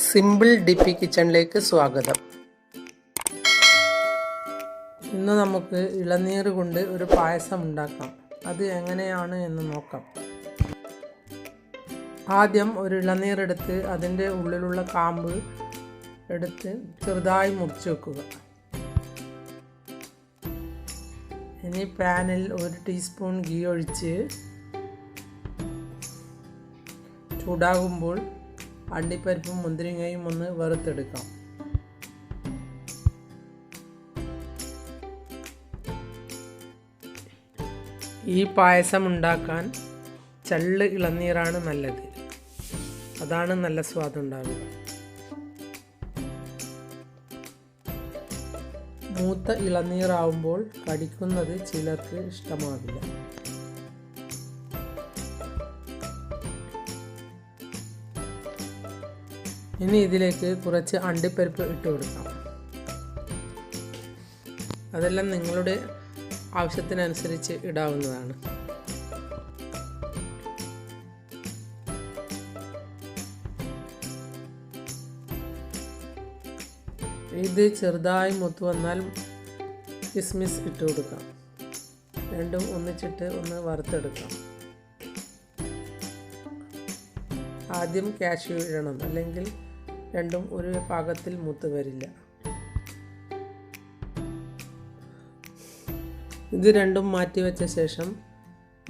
Simple ഡിപ്പി കിച്ചണിലേക്ക് സ്വാഗതം. ഇന്ന് നമുക്ക് ഇളനീർ കൊണ്ട് ഒരു പായസം ഉണ്ടാക്കാം. അത് എങ്ങനെയാണ് എന്ന് നോക്കാം. ആദ്യം ഒരു ഇളനീർ എടുത്ത് അതിൻ്റെ ഉള്ളിലുള്ള കാമ്പ് എടുത്ത് ചെറുതായി മുറിച്ച് വെക്കുക. ഇനി പാനിൽ 1 ടീസ്പൂൺ ഗീ ഒഴിച്ച് ചൂടാകുമ്പോൾ അണ്ടിപ്പരിപ്പും മുന്തിരിങ്ങയും ഒന്ന് വറുത്തെടുക്കാം. ഈ പായസം ഉണ്ടാക്കാൻ ചള്ള് ഇളനീരാണ് നല്ലത്. അതാണ് നല്ല സ്വാദുണ്ടാകുക. മൂത്ത ഇളനീറാവുമ്പോൾ കടിക്കുന്നത് ചിലർക്ക് ഇഷ്ടമാകില്ല. ഇനി ഇതിലേക്ക് കുറച്ച് അണ്ടിപ്പരിപ്പ് ഇട്ട് കൊടുക്കാം. അതെല്ലാം നിങ്ങളുടെ ആവശ്യത്തിനനുസരിച്ച് ഇടാവുന്നതാണ്. ഇത് ചെറുതായി മൂത്ത് വന്നാൽ കിസ്മിസ് ഇട്ട് കൊടുക്കാം. രണ്ടും ഒന്നിച്ചിട്ട് ഒന്ന് വറുത്തെടുക്കാം. ആദ്യം കാഷ്യൂ ഇടണം, അല്ലെങ്കിൽ രണ്ടും ഒരു പാകത്തിൽ മൂത്ത് വരില്ല. ഇത് രണ്ടും മാറ്റി വെച്ച ശേഷം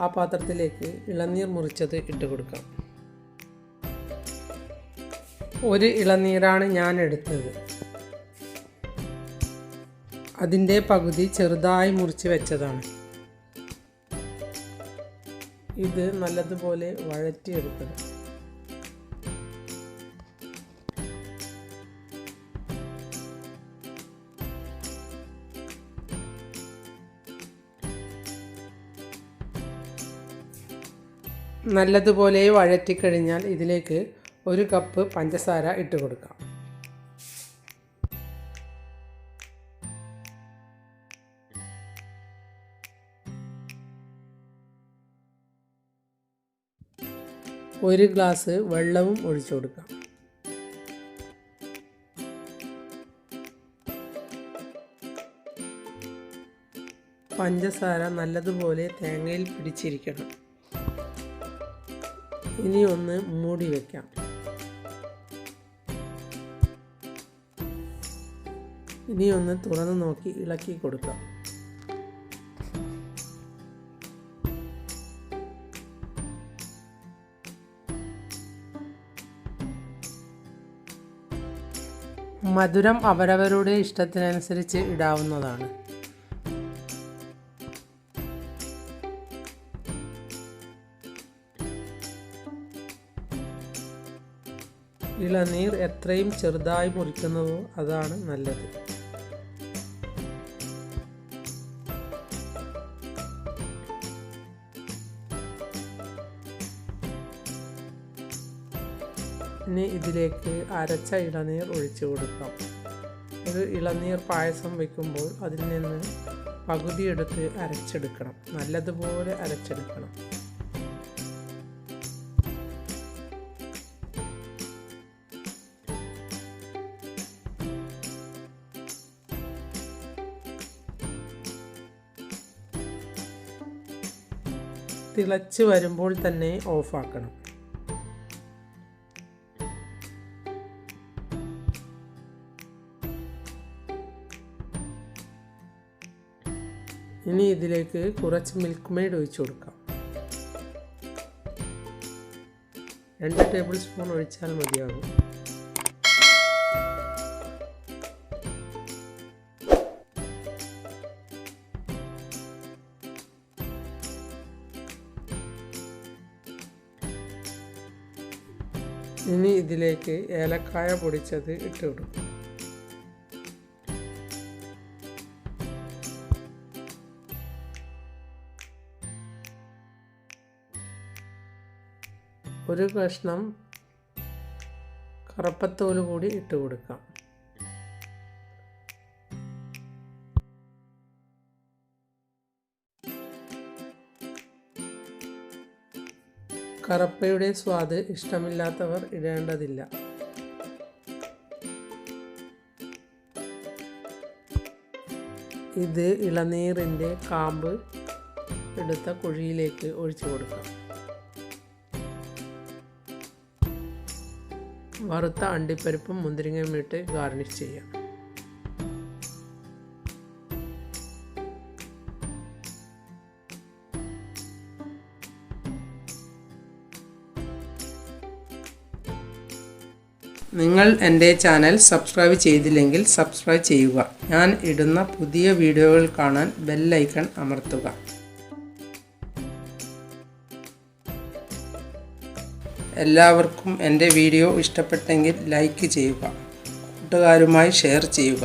ആ പാത്രത്തിലേക്ക് ഇളനീർ മുറിച്ചത് ഇട്ട് കൊടുക്കാം. ഒരു ഇളനീരാണ് ഞാൻ എടുത്തത്. അതിൻ്റെ പകുതി ചെറുതായി മുറിച്ച് വെച്ചതാണ്. ഇത് നല്ലതുപോലെ വഴറ്റിയെടുക്കണം. നല്ലതുപോലെ വഴറ്റിക്കഴിഞ്ഞാൽ ഇതിലേക്ക് 1 കപ്പ് പഞ്ചസാര ഇട്ട് കൊടുക്കാം. ഒരു ഗ്ലാസ് വെള്ളവും ഒഴിച്ചു കൊടുക്കാം. പഞ്ചസാര നല്ലതുപോലെ തേങ്ങയിൽ പിടിച്ചിരിക്കണം. ഇനി ഒന്ന് മൂടി വയ്ക്കാം. ഇനി ഒന്ന് തുറന്ന് നോക്കി ഇളക്കി കൊടുക്കാം. മധുരം അവരവരുടെ ഇഷ്ടത്തിനനുസരിച്ച് ഇടാവുന്നതാണ്. ഇളനീർ എത്രയും ചെറുതായി മുറിക്കുന്നുവോ അതാണ് നല്ലത്. ഇനി ഇതിലേക്ക് അരച്ച ഇളനീർ ഒഴിച്ചു കൊടുക്കാം. ഒരു ഇളനീർ പായസം വയ്ക്കുമ്പോൾ അതിൽ നിന്ന് പകുതി എടുത്ത് അരച്ചെടുക്കണം. നല്ലതുപോലെ അരച്ചെടുക്കണം. തിളച്ച് വരുമ്പോൾ തന്നെ ഓഫാക്കണം. ഇനി ഇതിലേക്ക് കുറച്ച് മിൽക്ക് മെയ്ഡ് ഒഴിച്ചു കൊടുക്കാം. 2 ടേബിൾ സ്പൂൺ ഒഴിച്ചാൽ മതിയാകും. ഇനി ഇതിലേക്ക് ഏലക്കായ പൊടിച്ചത് ഇട്ട് കൊടുക്കും. ഒരു കഷ്ണം കറുപ്പത്തോല് കൂടി ഇട്ട് കൊടുക്കാം. കറുപ്പയുടെ സ്വാദ് ഇഷ്ടമില്ലാത്തവർ ഇടേണ്ടതില്ല. ഇത് ഇളനീരിൻ്റെ കാമ്പ് എടുത്ത കുഴിയിലേക്ക് ഒഴിച്ചു കൊടുക്കാം. വറുത്ത അണ്ടിപ്പരിപ്പും മുന്തിരിങ്ങയും ഇട്ട് ഗാർണിഷ് ചെയ്യാം. നിങ്ങൾ എൻ്റെ ചാനൽ സബ്സ്ക്രൈബ് ചെയ്തില്ലെങ്കിൽ സബ്സ്ക്രൈബ് ചെയ്യുക. ഞാൻ ഇടുന്ന പുതിയ വീഡിയോകൾ കാണാൻ ബെൽ ഐക്കൺ അമർത്തുക. എല്ലാവർക്കും എൻ്റെ വീഡിയോ ഇഷ്ടപ്പെട്ടെങ്കിൽ ലൈക്ക് ചെയ്യുക. കൂട്ടുകാരുമായി ഷെയർ ചെയ്യുക.